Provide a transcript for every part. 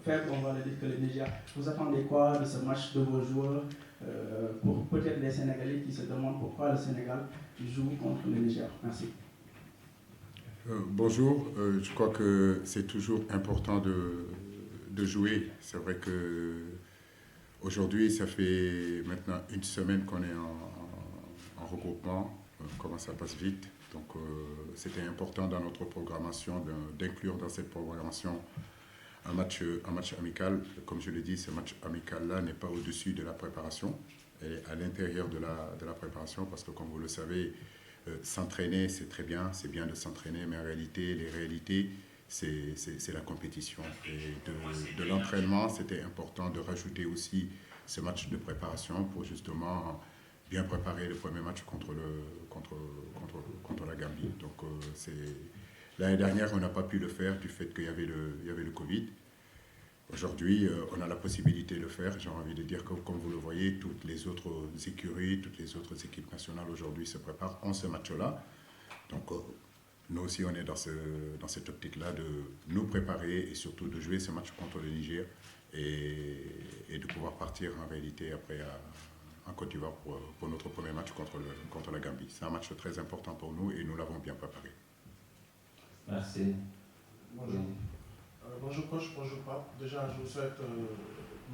faible, on va le dire, que le Niger. Vous attendez quoi de ce match de vos joueurs pour peut-être les Sénégalais qui se demandent pourquoi le Sénégal joue contre le Niger? Merci. Bonjour, je crois que c'est toujours important de jouer. C'est vrai que aujourd'hui, ça fait maintenant une semaine qu'on est en regroupement. Comment ça passe vite. Donc, c'était important dans notre programmation d'inclure dans cette programmation un match amical. Comme je l'ai dit, ce match amical-là n'est pas au-dessus de la préparation. Elle est à l'intérieur de la préparation parce que, comme vous le savez, s'entraîner, c'est très bien, c'est bien de s'entraîner, mais en réalité, les réalités, c'est la compétition. Et de l'entraînement, c'était important de rajouter aussi ce match de préparation pour justement bien préparer le premier match contre la Gambie. Donc, l'année dernière, on n'a pas pu le faire du fait qu'il y avait le Covid. Aujourd'hui, on a la possibilité de le faire. J'ai envie de dire que, comme vous le voyez, toutes les autres écuries, toutes les autres équipes nationales aujourd'hui se préparent en ce match-là. Donc, nous aussi, on est dans cette optique-là de nous préparer et surtout de jouer ce match contre le Niger et de pouvoir partir en réalité après en Côte d'Ivoire pour notre premier match contre la Gambie. C'est un match très important pour nous et nous l'avons bien préparé. Merci. Bonjour. Bonjour coach, bonjour Pape. Déjà, je vous souhaite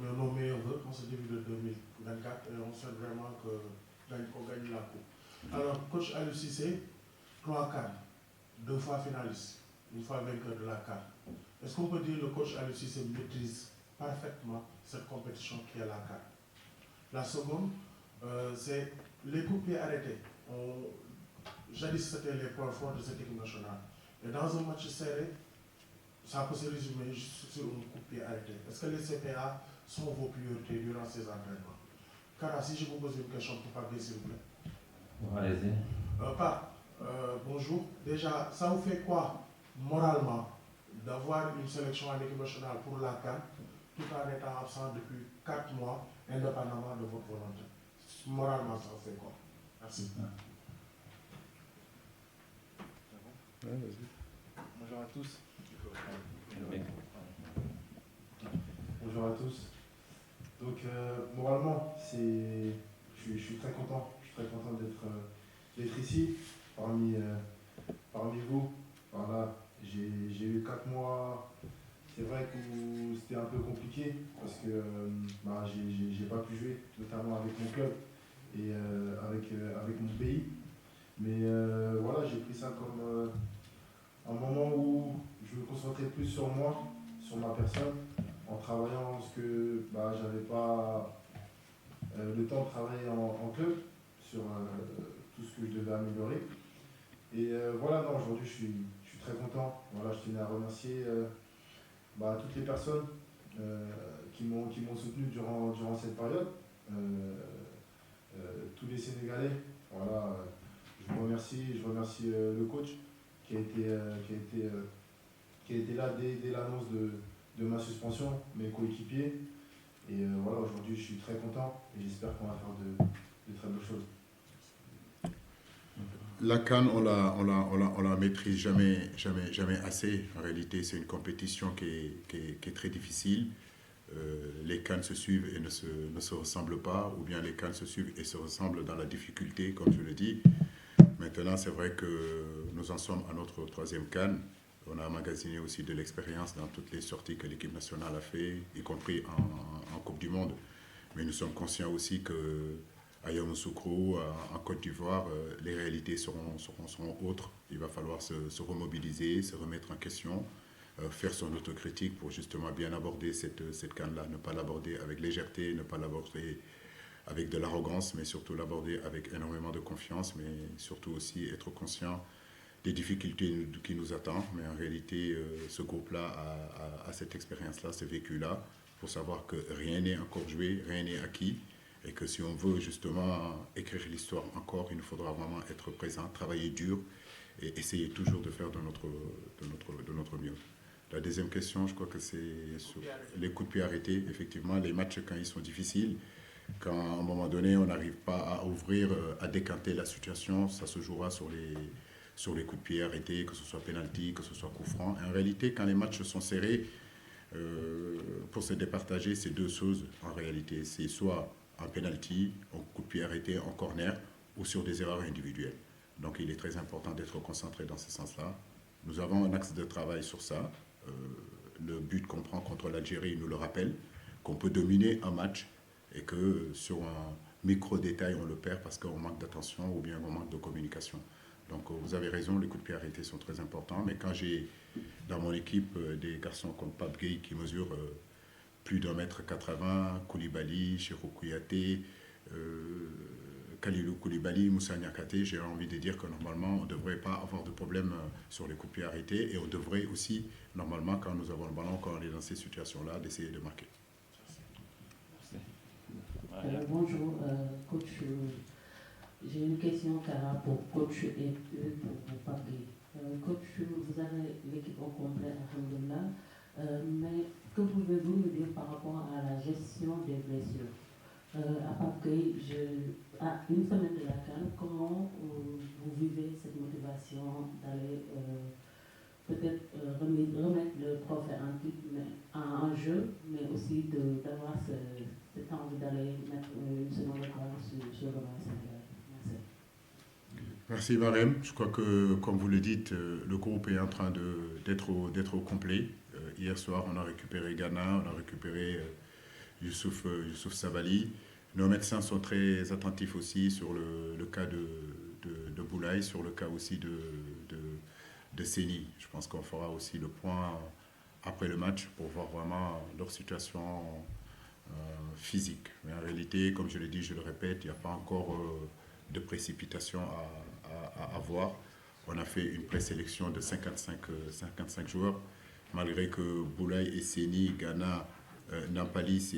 nos meilleurs vœux pour ce début de 2024 et on souhaite vraiment qu'on gagne la coupe. Alors, coach Aliou Cissé, 3 CAN, 2 fois finaliste, une fois vainqueur de la CAN. Est-ce qu'on peut dire que le coach Aliou Cissé maîtrise parfaitement cette compétition qui est la CAN? La seconde, c'est les coups de pied arrêtés. Jadis, c'était les points forts de cette équipe nationale. Et dans un match serré, ça peut se résumer juste sur un coup de pied arrêté. Est-ce que les CPA sont vos priorités durant ces entraînements? Cara, si je vous pose une question pour Pape, s'il vous plaît. Allez-y. Pape, bonjour. Déjà, ça vous fait quoi, moralement, d'avoir une sélection en équipe nationale pour la CAN, tout en étant absent depuis 4 mois, indépendamment de votre volonté? Moralement, ça vous fait quoi? Merci. Bonjour à tous. Bonjour à tous. Donc, moralement, je suis très content. Je suis très content d'être ici, parmi vous. Voilà, j'ai eu 4 mois. C'est vrai que c'était un peu compliqué parce que j'ai pas pu jouer, notamment avec mon club et avec mon pays. Mais voilà, j'ai pris ça comme un moment où je me concentrais plus sur moi, sur ma personne, en travaillant parce que j'avais pas le temps de travailler en club sur tout ce que je devais améliorer. Et voilà, non, aujourd'hui je suis très content. Voilà, je tenais à remercier toutes les personnes qui m'ont soutenu durant cette période. Tous les Sénégalais, voilà, je remercie le coach qui a été là dès l'annonce de ma suspension, mes coéquipiers. Et voilà, aujourd'hui je suis très content et j'espère qu'on va faire de très belles choses. La CAN, on la maîtrise jamais assez. En réalité, c'est une compétition qui est très difficile. Les CAN se suivent et ne se ressemblent pas, ou bien les CAN se suivent et se ressemblent dans la difficulté, comme je le dis. Maintenant, c'est vrai que nous en sommes à notre 3e CAN. On a emmagasiné aussi de l'expérience dans toutes les sorties que l'équipe nationale a fait, y compris en Coupe du Monde. Mais nous sommes conscients aussi qu'à Yamoussoukro, en Côte d'Ivoire, les réalités seront autres. Il va falloir se remobiliser, se remettre en question, faire son autocritique pour justement bien aborder cette CAN-là, ne pas l'aborder avec légèreté, ne pas l'aborder avec de l'arrogance, mais surtout l'aborder avec énormément de confiance, mais surtout aussi être conscient des difficultés qui nous attendent. Mais en réalité, ce groupe-là a cette expérience-là, ce vécu-là, pour savoir que rien n'est encore joué, rien n'est acquis, et que si on veut justement écrire l'histoire encore, il nous faudra vraiment être présent, travailler dur, et essayer toujours de faire de notre mieux. La deuxième question, je crois que c'est sur les coups de pied arrêtés. Effectivement, les matchs, quand ils sont difficiles, quand à un moment donné, on n'arrive pas à ouvrir, à décanter la situation, ça se jouera sur les coups de pied arrêtés, que ce soit pénalty, que ce soit coup franc. Et en réalité, quand les matchs sont serrés, pour se départager, c'est deux choses en réalité. C'est soit un penalty, un coup de pied arrêté, en corner, ou sur des erreurs individuelles. Donc il est très important d'être concentré dans ce sens-là. Nous avons un axe de travail sur ça. Le but qu'on prend contre l'Algérie nous le rappelle, qu'on peut dominer un match et que sur un micro-détail, on le perd parce qu'on manque d'attention ou bien on manque de communication. Donc vous avez raison, les coups de pied arrêtés sont très importants, mais quand j'ai dans mon équipe des garçons comme Pape Gueye qui mesurent plus d'1m80, Koulibaly, Cheikhou Kouyaté, Kalilou Koulibaly, Moussa Niakhaté, j'ai envie de dire que normalement on ne devrait pas avoir de problème sur les coups de pied arrêtés et on devrait aussi, normalement, quand nous avons le ballon, quand on est dans ces situations-là, d'essayer de marquer. Bonjour, coach. J'ai une question, Cara, pour coach et pour Pape. Coach, vous avez l'équipe au complet, alhamdoulilah, mais que pouvez-vous me dire par rapport à la gestion des blessures? À Pape, à une semaine de la CAN, comment vous vivez cette motivation d'aller peut-être remettre le trophée en jeu, mais aussi d'avoir cette envie d'aller mettre une seconde étoile sur le Sénégal? Merci Marem. Je crois que, comme vous le dites, le groupe est en train d'être au complet. Hier soir, on a récupéré Ghana, on a récupéré Youssouf Sabaly. Nos médecins sont très attentifs aussi sur le cas de Boulaye, sur le cas aussi de Séni. Je pense qu'on fera aussi le point après le match pour voir vraiment leur situation physique. Mais en réalité, comme je l'ai dit, je le répète, il n'y a pas encore de précipitation à avoir. On a fait une présélection de 55 joueurs, malgré que Boulaye et Séni, Ghana, Nampalis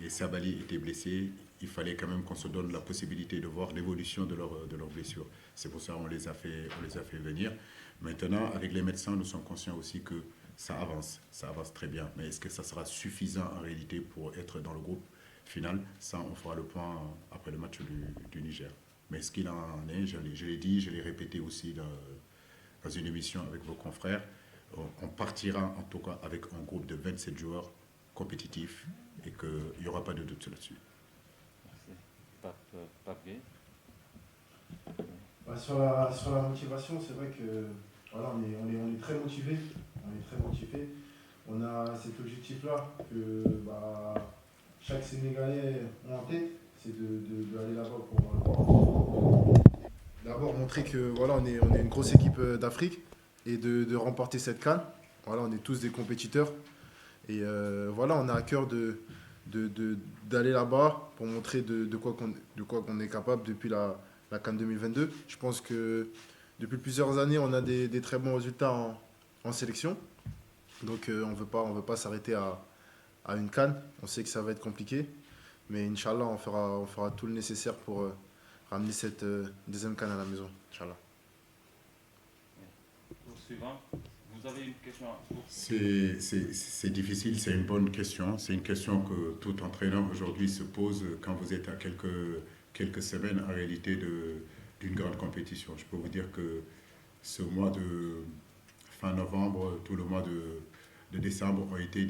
et Sabaly étaient blessés. Il fallait quand même qu'on se donne la possibilité de voir l'évolution de leurs blessures. C'est pour ça qu'on les a fait venir. Maintenant, avec les médecins, nous sommes conscients aussi que ça avance très bien. Mais est-ce que ça sera suffisant en réalité pour être dans le groupe final? Ça, on fera le point après le match du Niger. Mais ce qu'il en est, je l'ai dit, je l'ai répété aussi dans une émission avec vos confrères, on partira en tout cas avec un groupe de 27 joueurs compétitifs et qu'il n'y aura pas de doute là-dessus. Merci. Pape Gueye. Sur la motivation, c'est vrai que voilà, on est très motivé. On a cet objectif-là que chaque Sénégalais a en tête, c'est d'aller là-bas pour d'abord montrer que voilà, on est une grosse équipe d'Afrique et de remporter cette CAN. Voilà, on est tous des compétiteurs et voilà, on a à cœur d'aller là-bas pour montrer de quoi qu'on est capable depuis la CAN 2022. Je pense que depuis plusieurs années, on a des très bons résultats en sélection. Donc on veut pas s'arrêter à une CAN. On sait que ça va être compliqué. Mais Inch'Allah, on fera tout le nécessaire pour ramener cette deuxième CAN à la maison. Inch'Allah. Suivant, vous avez une question? C'est difficile, c'est une bonne question. C'est une question que tout entraîneur aujourd'hui se pose quand vous êtes à quelques semaines en réalité d'une grande compétition. Je peux vous dire que ce mois de fin novembre, tout le mois de décembre ont été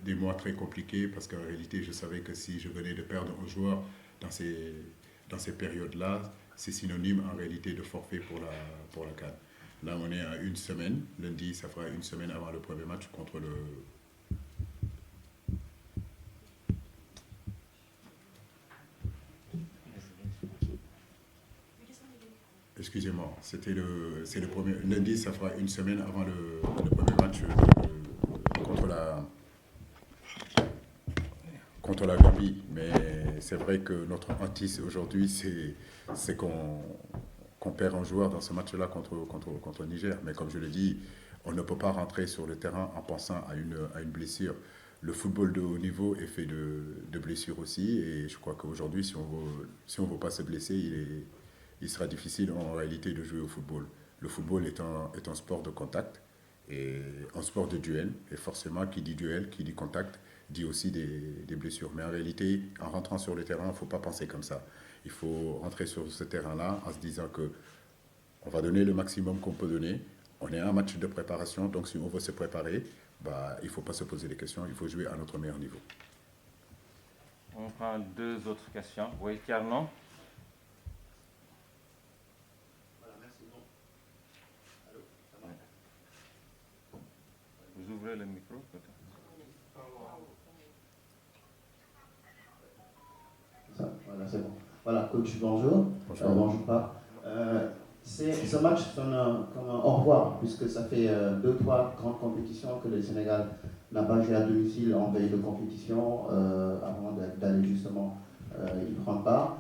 des mois très compliqués parce qu'en réalité, je savais que si je venais de perdre un joueur dans ces périodes-là, c'est synonyme en réalité de forfait pour la CAN. Là, on est à une semaine. Lundi, ça fera une semaine avant le premier match contre le... Excusez-moi, c'est le premier. Lundi, ça fera une semaine avant le premier match contre la Gambie. Mais c'est vrai que notre hantise aujourd'hui, c'est qu'on perd un joueur dans ce match-là contre le Niger. Mais comme je l'ai dit, on ne peut pas rentrer sur le terrain en pensant à une blessure. Le football de haut niveau est fait de blessures aussi. Et je crois qu'aujourd'hui, si on veut pas se blesser, il sera difficile en réalité de jouer au football. Le football est un sport de contact et un sport de duel. Et forcément, qui dit duel, qui dit contact, dit aussi des blessures. Mais en réalité, en rentrant sur le terrain, il ne faut pas penser comme ça. Il faut rentrer sur ce terrain-là en se disant qu'on va donner le maximum qu'on peut donner. On est à un match de préparation, donc si on veut se préparer, il ne faut pas se poser des questions, il faut jouer à notre meilleur niveau. On prend 2 autres questions. Oui, Tiernon. Voilà, merci. Bon. Allô, ça va? Vous ouvrez le micro peut-être. Voilà, c'est bon. Voilà, coach, bonjour. Bonjour. Bonjour, pas. Ce match sonne comme un au revoir, puisque ça fait 2-3 grandes compétitions que le Sénégal n'a pas joué à domicile en veille de compétition avant d'aller justement y prendre part.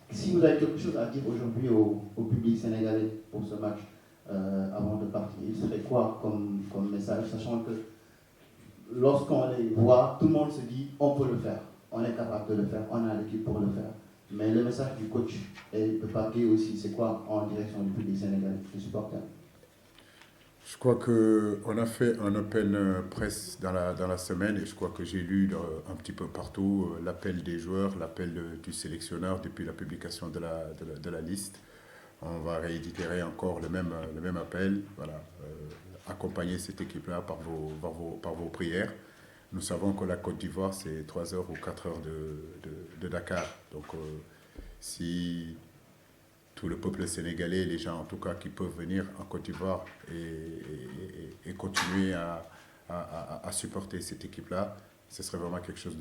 Si vous avez quelque chose à dire aujourd'hui au public sénégalais pour ce match avant de partir, il serait quoi comme message, sachant que lorsqu'on les voit, tout le monde se dit on peut le faire, on est capable de le faire, on a l'équipe pour le faire. Mais le message du coach et de Paquet aussi, c'est quoi en direction du public sénégalais, du supporter? Je crois qu'on a fait un open press dans la semaine et je crois que j'ai lu un petit peu partout l'appel des joueurs, l'appel du sélectionneur depuis la publication de la liste. On va réitérer encore le même appel. Voilà, accompagner cette équipe-là par vos prières. Nous savons que la Côte d'Ivoire, c'est 3 heures ou 4 heures de Dakar. Donc, si tout le peuple sénégalais, les gens en tout cas qui peuvent venir en Côte d'Ivoire et continuer à supporter cette équipe-là, ce serait vraiment quelque chose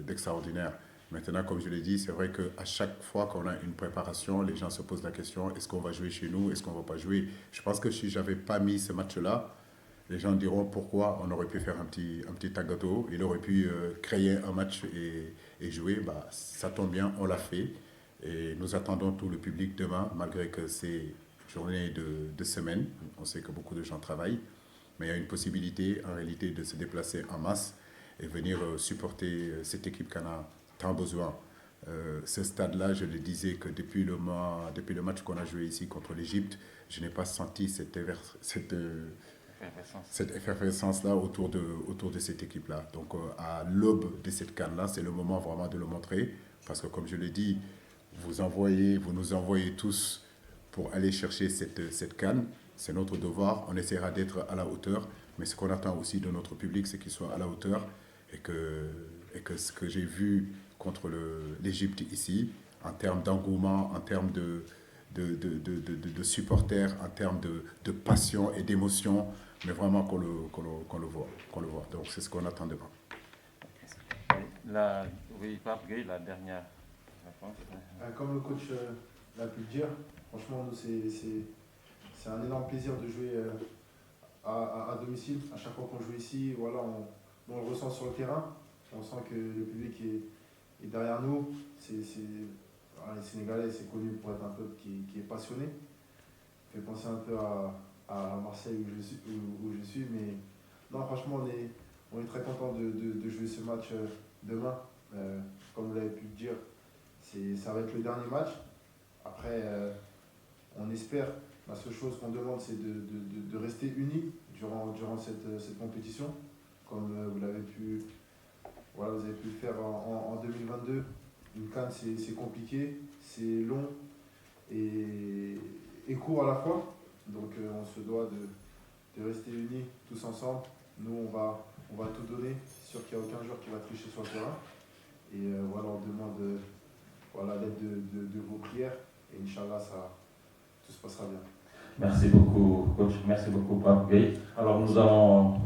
d'extraordinaire. Maintenant, comme je l'ai dit, c'est vrai qu'à chaque fois qu'on a une préparation, les gens se posent la question, est-ce qu'on va jouer chez nous, est-ce qu'on ne va pas jouer? Je pense que si je n'avais pas mis ce match-là, les gens diront pourquoi on aurait pu faire un petit tagato, il aurait pu créer un match et jouer. Ça tombe bien, on l'a fait. Et nous attendons tout le public demain, malgré que c'est journée de semaine. On sait que beaucoup de gens travaillent, mais il y a une possibilité en réalité de se déplacer en masse et venir supporter cette équipe qu'on a tant besoin. Ce stade-là, je le disais que depuis le match qu'on a joué ici contre l'Égypte, je n'ai pas senti cette effervescence-là autour de cette équipe-là. Donc à l'aube de cette CAN-là, c'est le moment vraiment de le montrer, parce que comme je l'ai dit, vous nous envoyez tous pour aller chercher cette CAN. C'est notre devoir, on essaiera d'être à la hauteur, mais ce qu'on attend aussi de notre public, c'est qu'il soit à la hauteur et que ce que j'ai vu contre l'Égypte ici, en termes d'engouement, en termes de supporters, en termes de passion et d'émotion, mais vraiment qu'on le voit. Donc c'est ce qu'on attend demain. Oui, Pape Gueye, la dernière réponse. Comme le coach l'a pu le dire, franchement, nous, c'est un énorme plaisir de jouer à domicile. À chaque fois qu'on joue ici, voilà, on le ressent sur le terrain. On sent que le public est derrière nous. Les Sénégalais, c'est connu pour être un peuple qui est passionné. Ça fait penser un peu à Marseille où je suis. Mais non, franchement, on est très content de jouer ce match demain. Comme vous l'avez pu le dire, ça va être le dernier match. Après, on espère, la seule chose qu'on demande, c'est de rester unis durant cette compétition. Comme vous avez pu le faire en 2022. Une CAN, c'est compliqué, c'est long et court à la fois. Donc on se doit de rester unis tous ensemble. Nous, on va tout donner. C'est sûr qu'il n'y a aucun joueur qui va tricher sur le terrain. Et on demande l'aide de vos prières. Et Inch'Allah, tout se passera bien. Merci beaucoup, coach. Merci beaucoup, Pape Gueye. Alors, nous allons